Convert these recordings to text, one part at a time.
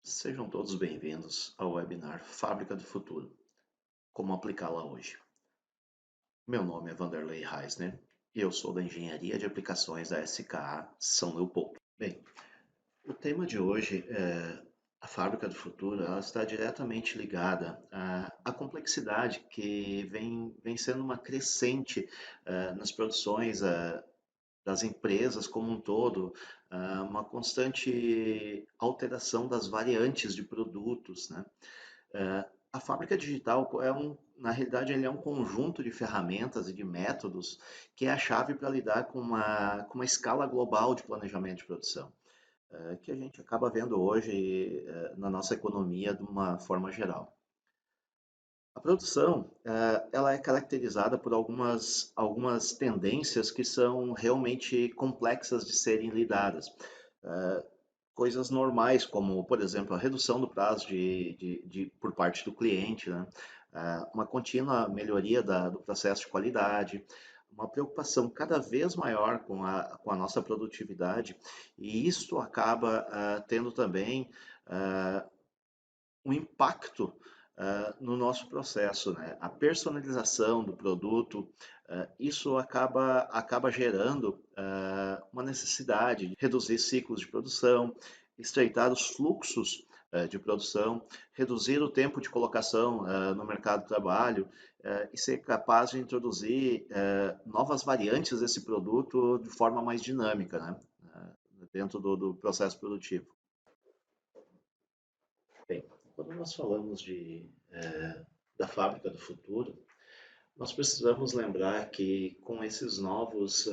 Sejam todos bem-vindos ao webinar Fábrica do Futuro. Como aplicá-la hoje? Meu nome é Vanderlei Reisner e eu sou da Engenharia de Aplicações da SKA São Leopoldo. Bem, o tema de hoje é a Fábrica do Futuro. Ela está diretamente ligada à complexidade que vem sendo uma crescente nas produções das empresas como um todo, uma constante alteração das variantes de produtos, né? A fábrica digital na realidade, ele é um conjunto de ferramentas e de métodos que é a chave para lidar com uma escala global de planejamento de produção, que a gente acaba vendo hoje na nossa economia de uma forma geral. A produção, ela é caracterizada por algumas tendências que são realmente complexas de serem lidadas. Eh, Coisas normais, como, por exemplo, a redução do prazo por parte do cliente, né? Uma contínua melhoria do processo de qualidade, uma preocupação cada vez maior com a nossa produtividade, e isso acaba tendo também um impacto no nosso processo, né? A personalização do produto, isso acaba gerando uma necessidade de reduzir ciclos de produção, estreitar os fluxos de produção, reduzir o tempo de colocação no mercado de trabalho e ser capaz de introduzir novas variantes desse produto de forma mais dinâmica, né? Dentro do processo produtivo. Bem, quando nós falamos da fábrica do futuro, nós precisamos lembrar que com esses novos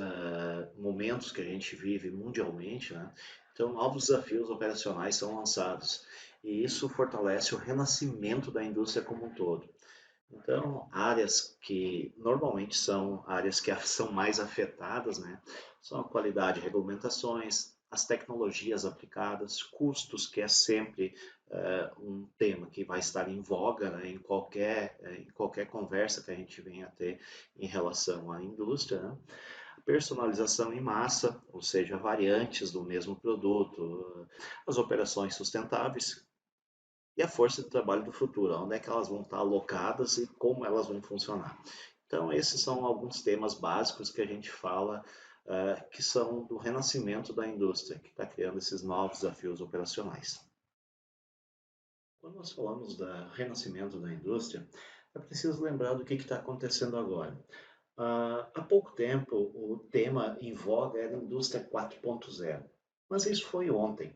momentos que a gente vive mundialmente, né, então novos desafios operacionais são lançados e isso fortalece o renascimento da indústria como um todo. Então, áreas que normalmente são áreas que são mais afetadas, né, são a qualidade de regulamentações, as tecnologias aplicadas, custos, que é sempre um tema que vai estar em voga, né, em qualquer conversa que a gente venha a ter em relação à indústria, né? Personalização em massa, ou seja, variantes do mesmo produto, as operações sustentáveis, e a força de trabalho do futuro, onde é que elas vão estar alocadas e como elas vão funcionar. Então, esses são alguns temas básicos que a gente fala que são do renascimento da indústria, que está criando esses novos desafios operacionais. Quando nós falamos do renascimento da indústria, é preciso lembrar do que está acontecendo agora. Há pouco tempo, o tema em voga era Indústria 4.0, mas isso foi ontem.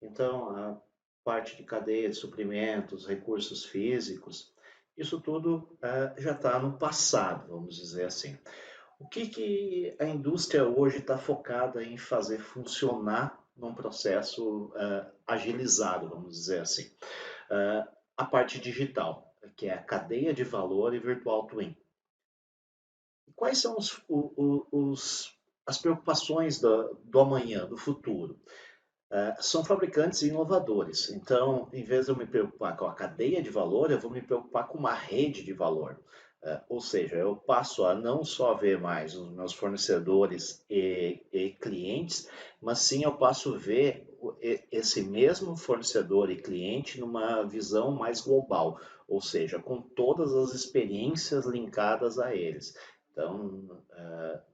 Então, a parte de cadeia de suprimentos, recursos físicos, isso tudo já está no passado, vamos dizer assim. O que a indústria hoje está focada em fazer funcionar num processo agilizado, vamos dizer assim? A parte digital, que é a cadeia de valor e virtual twin. Quais são as preocupações do amanhã, do futuro? São fabricantes inovadores. Então, em vez de eu me preocupar com a cadeia de valor, eu vou me preocupar com uma rede de valor. Ou seja, eu passo a não só ver mais os meus fornecedores e clientes, mas sim eu passo a ver esse mesmo fornecedor e cliente numa visão mais global, ou seja, com todas as experiências linkadas a eles. Então,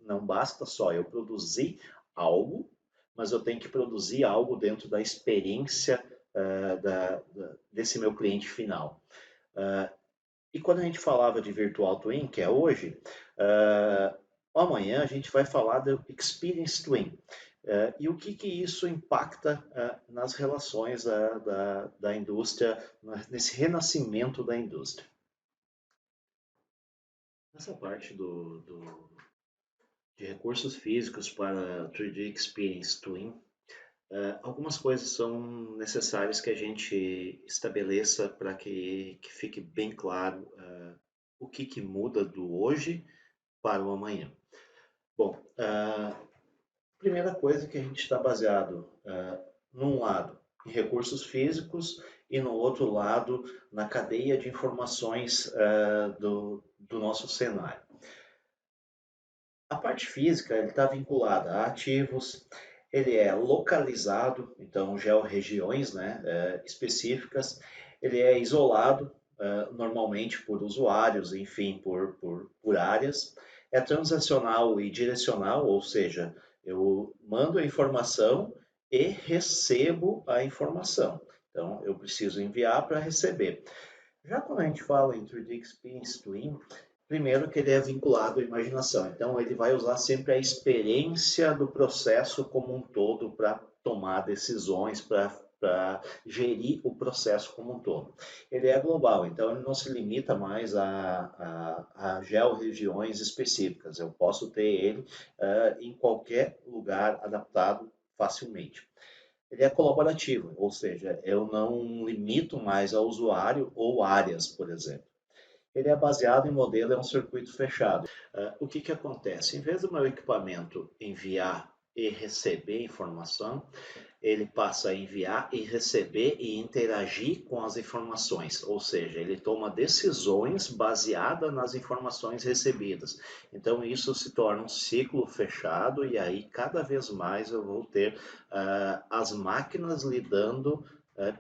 não basta só eu produzir algo, mas eu tenho que produzir algo dentro da experiência desse meu cliente final. E quando a gente falava de Virtual Twin, que é hoje, amanhã a gente vai falar do Experience Twin. E o que isso impacta nas relações da indústria, nesse renascimento da indústria. Nessa parte de recursos físicos para 3D Experience Twin, algumas coisas são necessárias que a gente estabeleça para que fique bem claro o que muda do hoje para o amanhã. Bom, a primeira coisa que a gente está baseado, num lado, em recursos físicos e no outro lado, na cadeia de informações do nosso cenário. A parte física está vinculada a ativos, ele é localizado, então georregiões, né, específicas, ele é isolado, normalmente por usuários, enfim, por áreas, é transacional e direcional, ou seja, eu mando a informação e recebo a informação. Então, eu preciso enviar para receber. Já quando a gente fala em 3D Experience Twin, primeiro que ele é vinculado à imaginação. Então, ele vai usar sempre a experiência do processo como um todo para tomar decisões, para gerir o processo como um todo. Ele é global, então ele não se limita mais a georregiões específicas. Eu posso ter ele em qualquer lugar adaptado facilmente. Ele é colaborativo, ou seja, eu não limito mais ao usuário ou áreas, por exemplo. Ele é baseado em modelo, é um circuito fechado. O que acontece? Em vez do meu equipamento enviar e receber informação, ele passa a enviar e receber e interagir com as informações, ou seja, ele toma decisões baseadas nas informações recebidas. Então isso se torna um ciclo fechado e aí cada vez mais eu vou ter as máquinas lidando,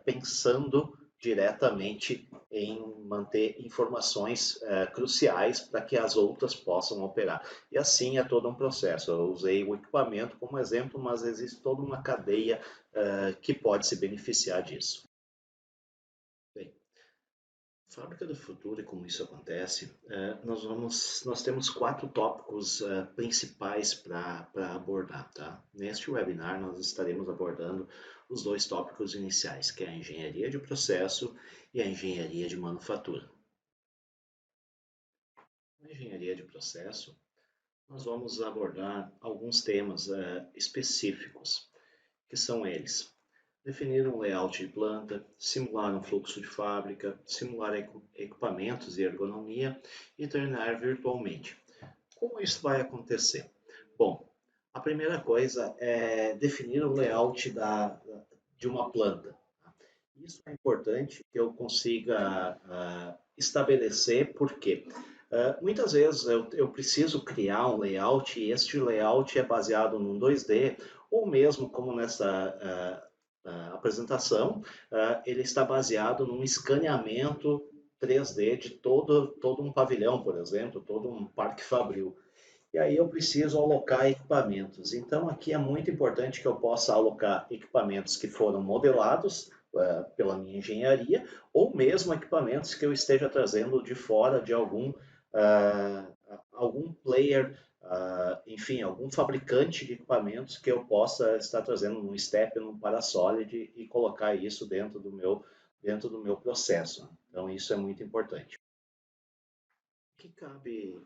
pensando diretamente em manter informações cruciais para que as outras possam operar. E assim é todo um processo. Eu usei o equipamento como exemplo, mas existe toda uma cadeia que pode se beneficiar disso. Bem, Fábrica do Futuro e como isso acontece, nós temos 4 tópicos principais para abordar. Tá? Neste webinar, nós estaremos abordando os 2 tópicos iniciais, que é a engenharia de processo e a engenharia de manufatura. Na engenharia de processo, nós vamos abordar alguns temas específicos, que são eles: definir um layout de planta, simular um fluxo de fábrica, simular equipamentos e ergonomia e treinar virtualmente. Como isso vai acontecer? Bom, a primeira coisa é definir o layout de uma planta. Isso é importante que eu consiga estabelecer, porque muitas vezes eu preciso criar um layout e este layout é baseado num 2D, ou mesmo como nessa apresentação, ele está baseado num escaneamento 3D de todo um pavilhão, por exemplo, todo um parque fabril. E aí eu preciso alocar equipamentos. Então aqui é muito importante que eu possa alocar equipamentos que foram modelados pela minha engenharia, ou mesmo equipamentos que eu esteja trazendo de fora de algum player, enfim, algum fabricante de equipamentos que eu possa estar trazendo num step, num Parasolid e colocar isso dentro do meu processo. Então isso é muito importante. Que cabe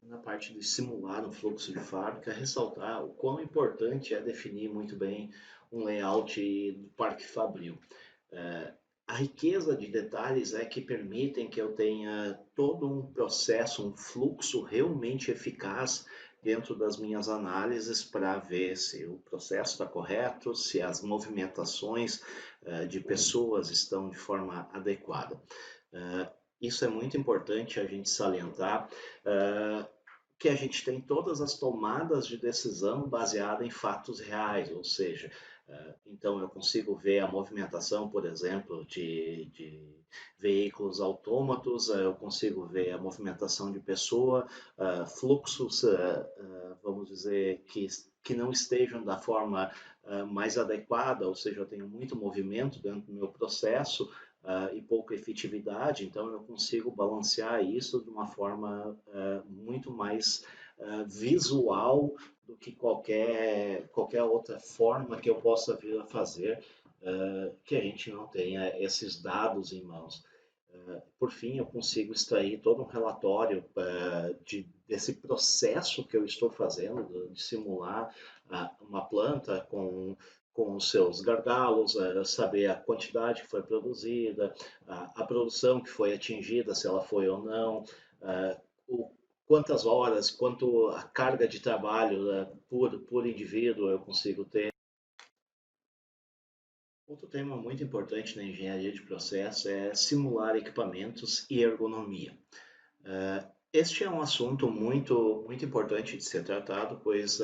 na parte de simular um fluxo de fábrica, ressaltar o quão importante é definir muito bem um layout do parque fabril. A riqueza de detalhes é que permitem que eu tenha todo um processo, um fluxo realmente eficaz dentro das minhas análises para ver se o processo está correto, se as movimentações de pessoas estão de forma adequada. Isso é muito importante a gente salientar, que a gente tem todas as tomadas de decisão baseadas em fatos reais, ou seja, então eu consigo ver a movimentação, por exemplo, de veículos autômatos, eu consigo ver a movimentação de pessoa, fluxos, vamos dizer, que não estejam da forma mais adequada, ou seja, eu tenho muito movimento dentro do meu processo, e pouca efetividade, então eu consigo balancear isso de uma forma muito mais visual do que qualquer outra forma que eu possa vir a fazer, que a gente não tenha esses dados em mãos. Por fim, eu consigo extrair todo um relatório desse processo que eu estou fazendo, de simular uma planta com os seus gargalos, saber a quantidade que foi produzida, a produção que foi atingida, se ela foi ou não, o, quantas horas, quanto a carga de trabalho por indivíduo eu consigo ter. Outro tema muito importante na engenharia de processo é simular equipamentos e ergonomia. Este é um assunto muito importante de ser tratado, pois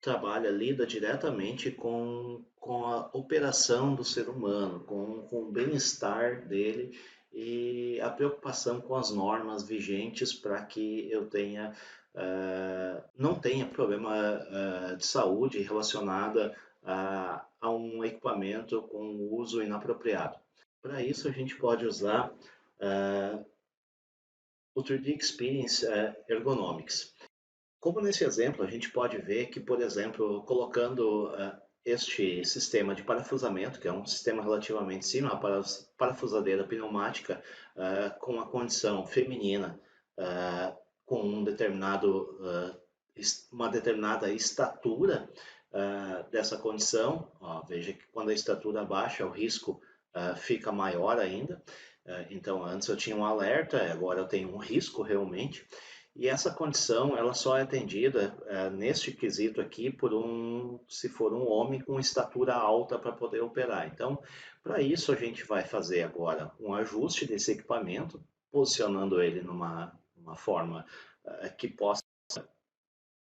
trabalha, lida diretamente com a operação do ser humano, com o bem-estar dele e a preocupação com as normas vigentes para que eu tenha, não tenha problema de saúde relacionada a um equipamento com uso inapropriado. Para isso, a gente pode usar o 3D Experience Ergonomics. Como nesse exemplo, a gente pode ver que, por exemplo, colocando este sistema de parafusamento, que é um sistema relativamente simples, uma parafusadeira pneumática com a condição feminina, com uma determinada estatura dessa condição, ó, veja que quando a estatura baixa, o risco fica maior ainda. Então, antes eu tinha um alerta, agora eu tenho um risco realmente. E essa condição, ela só é atendida neste quesito aqui se for um homem com estatura alta para poder operar. Então, para isso a gente vai fazer agora um ajuste desse equipamento, posicionando ele numa forma que possa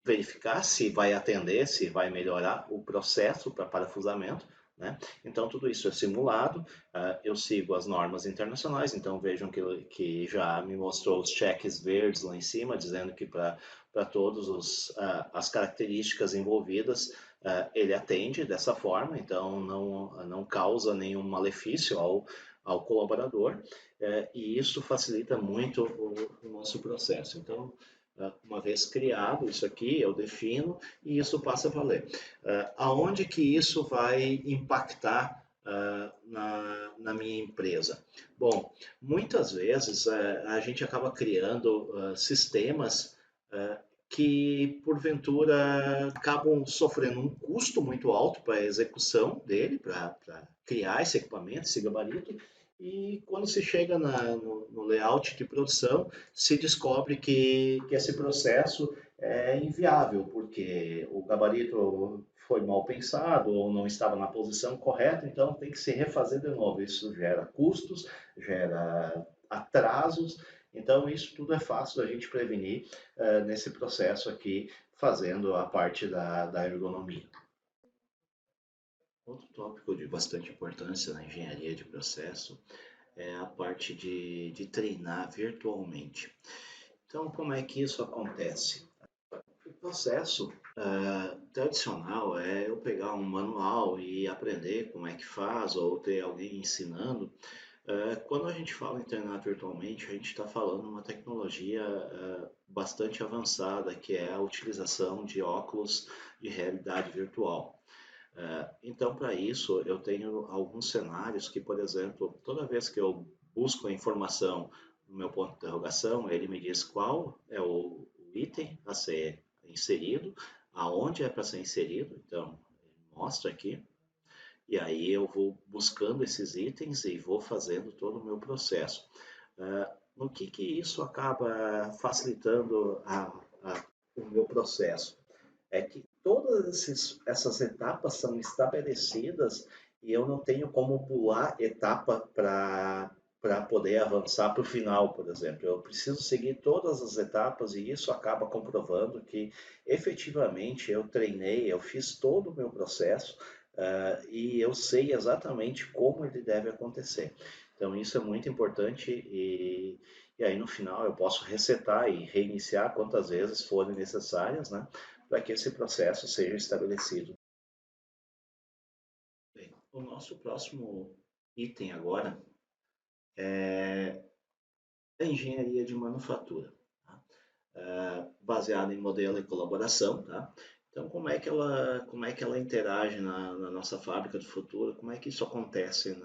verificar se vai atender, se vai melhorar o processo para parafusamento, né? Então, tudo isso é simulado, eu sigo as normas internacionais, então vejam que já me mostrou os cheques verdes lá em cima, dizendo que para todas as características envolvidas, ele atende dessa forma, então não causa nenhum malefício ao colaborador, e isso facilita muito o nosso processo. Então, uma vez criado isso aqui, eu defino e isso passa a valer. Aonde que isso vai impactar na minha empresa? Bom, muitas vezes a gente acaba criando sistemas que, porventura, acabam sofrendo um custo muito alto para a execução dele, para criar esse equipamento, esse gabarito, e quando se chega no layout de produção, se descobre que esse processo é inviável, porque o gabarito foi mal pensado ou não estava na posição correta, então tem que se refazer de novo. Isso gera custos, gera atrasos, então isso tudo é fácil da gente prevenir nesse processo aqui, fazendo a parte da ergonomia. Outro tópico de bastante importância na engenharia de processo é a parte de treinar virtualmente. Então, como é que isso acontece? O processo tradicional é eu pegar um manual e aprender como é que faz, ou ter alguém ensinando. Quando a gente fala em treinar virtualmente, a gente está falando uma tecnologia bastante avançada, que é a utilização de óculos de realidade virtual. Então, para isso, eu tenho alguns cenários que, por exemplo, toda vez que eu busco a informação no meu ponto de interrogação, ele me diz qual é o item a ser inserido, aonde é para ser inserido, então mostra aqui, e aí eu vou buscando esses itens e vou fazendo todo o meu processo. No que isso acaba facilitando o meu processo? É que essas etapas são estabelecidas e eu não tenho como pular etapa para poder avançar para o final, por exemplo. Eu preciso seguir todas as etapas e isso acaba comprovando que efetivamente eu treinei, eu fiz todo o meu processo e eu sei exatamente como ele deve acontecer. Então isso é muito importante e aí no final eu posso resetar e reiniciar quantas vezes forem necessárias, né? Para que esse processo seja estabelecido. Bem, o nosso próximo item agora é a engenharia de manufatura, tá? Baseada em modelo e colaboração, tá? Então, como é que ela interage na nossa fábrica do futuro? Como é que isso acontece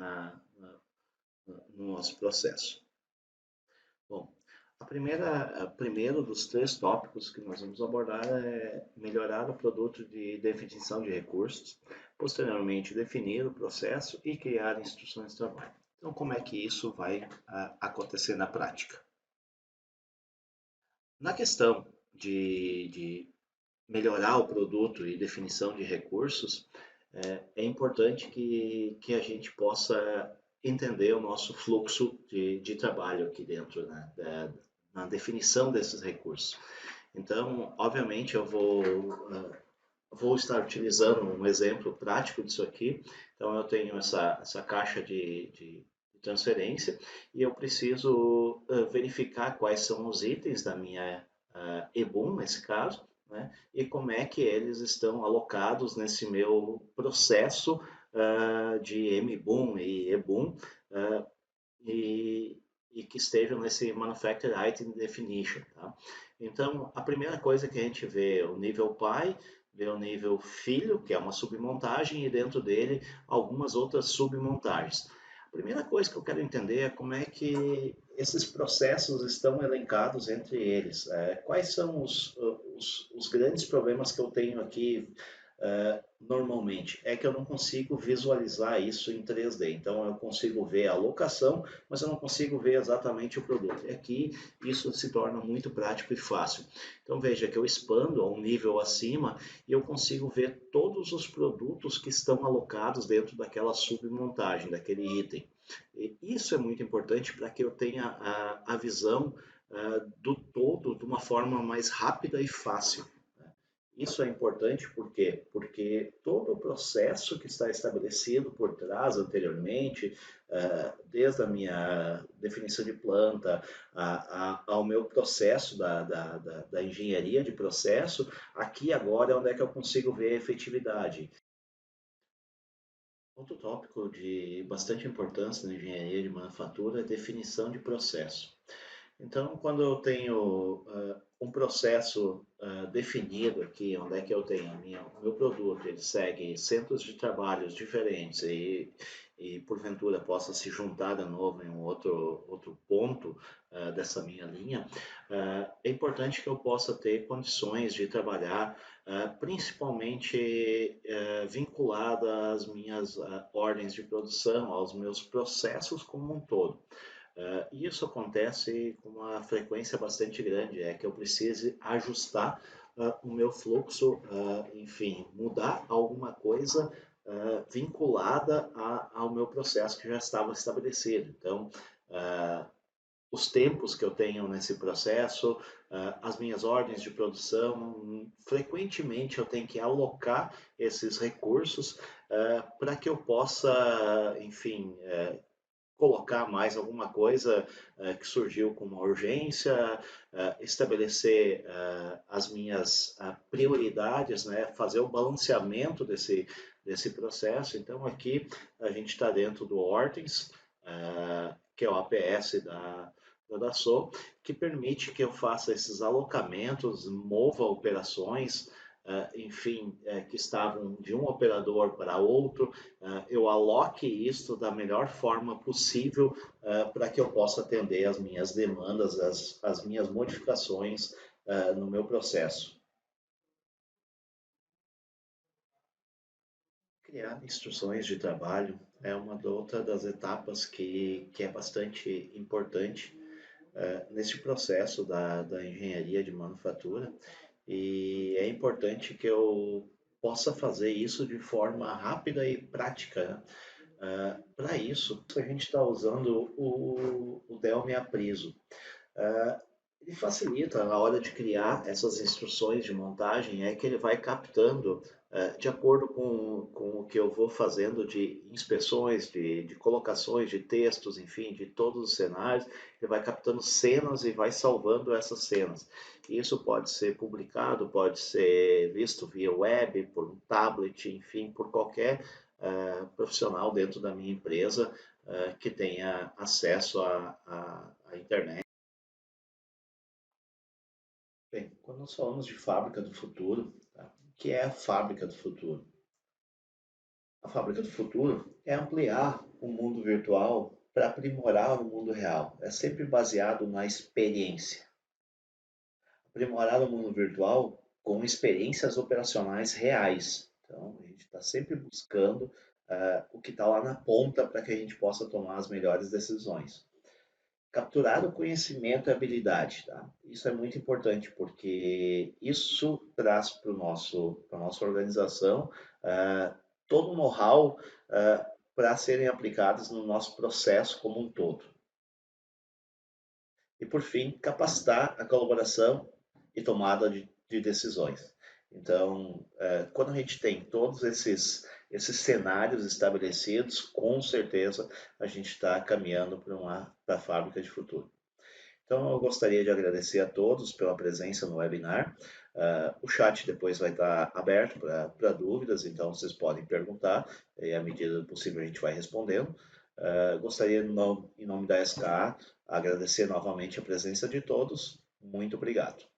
no nosso processo? Bom, primeiro dos três tópicos que nós vamos abordar é melhorar o produto de definição de recursos, posteriormente definir o processo e criar instruções de trabalho. Então, como é que isso vai acontecer na prática? Na questão de melhorar o produto e definição de recursos, é importante que a gente possa entender o nosso fluxo de trabalho aqui dentro, né, na definição desses recursos. Então, obviamente, eu vou vou estar utilizando um exemplo prático disso aqui. Então, eu tenho essa caixa de transferência e eu preciso verificar quais são os itens da minha EBUM, nesse caso, né? E como é que eles estão alocados nesse meu processo de MBOM e EBUM uh, e, e que estejam nesse Manufactured Item Definition. Tá? Então, a primeira coisa que a gente vê é o nível pai, vê o nível filho, que é uma submontagem, e dentro dele algumas outras submontagens. A primeira coisa que eu quero entender é como é que esses processos estão elencados entre eles. Quais são os grandes problemas que eu tenho aqui normalmente? É que eu não consigo visualizar isso em 3D. Então, eu consigo ver a locação, mas eu não consigo ver exatamente o produto. E aqui isso se torna muito prático e fácil. Então, veja que eu expando a um nível acima e eu consigo ver todos os produtos que estão alocados dentro daquela submontagem, daquele item. E isso é muito importante para que eu tenha a visão do todo de uma forma mais rápida e fácil. Isso é importante por quê? Porque todo o processo que está estabelecido por trás anteriormente, desde a minha definição de planta ao meu processo da engenharia de processo, aqui agora é onde é que eu consigo ver a efetividade. Outro tópico de bastante importância na engenharia de manufatura é a definição de processo. Então, quando eu tenho um processo definido aqui, onde é que eu tenho o meu produto, ele segue centros de trabalhos diferentes e porventura possa se juntar de novo em um outro ponto dessa minha linha, é importante que eu possa ter condições de trabalhar principalmente vinculada às minhas ordens de produção, aos meus processos como um todo. E isso acontece com uma frequência bastante grande, é que eu precise ajustar o meu fluxo, enfim, mudar alguma coisa vinculada ao meu processo que já estava estabelecido. Então, os tempos que eu tenho nesse processo, as minhas ordens de produção, frequentemente eu tenho que alocar esses recursos para que eu possa, enfim, colocar mais alguma coisa que surgiu com uma urgência, estabelecer as minhas prioridades, né, fazer o balanceamento desse processo. Então, aqui a gente está dentro do Ordens, que é o APS da Dassault, que permite que eu faça esses alocamentos, mova operações, enfim, que estavam de um operador para outro, eu aloque isso da melhor forma possível para que eu possa atender as minhas demandas, as minhas modificações no meu processo. Criar instruções de trabalho é uma outra das etapas que é bastante importante nesse processo da engenharia de manufatura e é importante que eu possa fazer isso de forma rápida e prática. Né? Para isso, a gente está usando o Delme Apriso. Uh, ele facilita na hora de criar essas instruções de montagem, é que ele vai captando, de acordo com o que eu vou fazendo de inspeções, de colocações de textos, enfim, de todos os cenários, ele vai captando cenas e vai salvando essas cenas. Isso pode ser publicado, pode ser visto via web, por um tablet, enfim, por qualquer profissional dentro da minha empresa que tenha acesso à internet. Bem, quando nós falamos de fábrica do futuro, tá? O que é a fábrica do futuro? A fábrica do futuro é ampliar o mundo virtual para aprimorar o mundo real. É sempre baseado na experiência. Aprimorar o mundo virtual com experiências operacionais reais. Então, a gente está sempre buscando o que está lá na ponta para que a gente possa tomar as melhores decisões. Capturar o conhecimento e habilidade, tá? Isso é muito importante porque isso traz para a nossa organização todo o know-how para serem aplicados no nosso processo como um todo. E por fim, capacitar a colaboração e tomada de decisões. Então, quando a gente tem todos esses cenários estabelecidos, com certeza a gente está caminhando para a fábrica de futuro. Então, eu gostaria de agradecer a todos pela presença no webinar. O chat depois vai estar aberto para dúvidas, então vocês podem perguntar e, à medida do possível, a gente vai respondendo. Gostaria, em nome da SKA, agradecer novamente a presença de todos. Muito obrigado.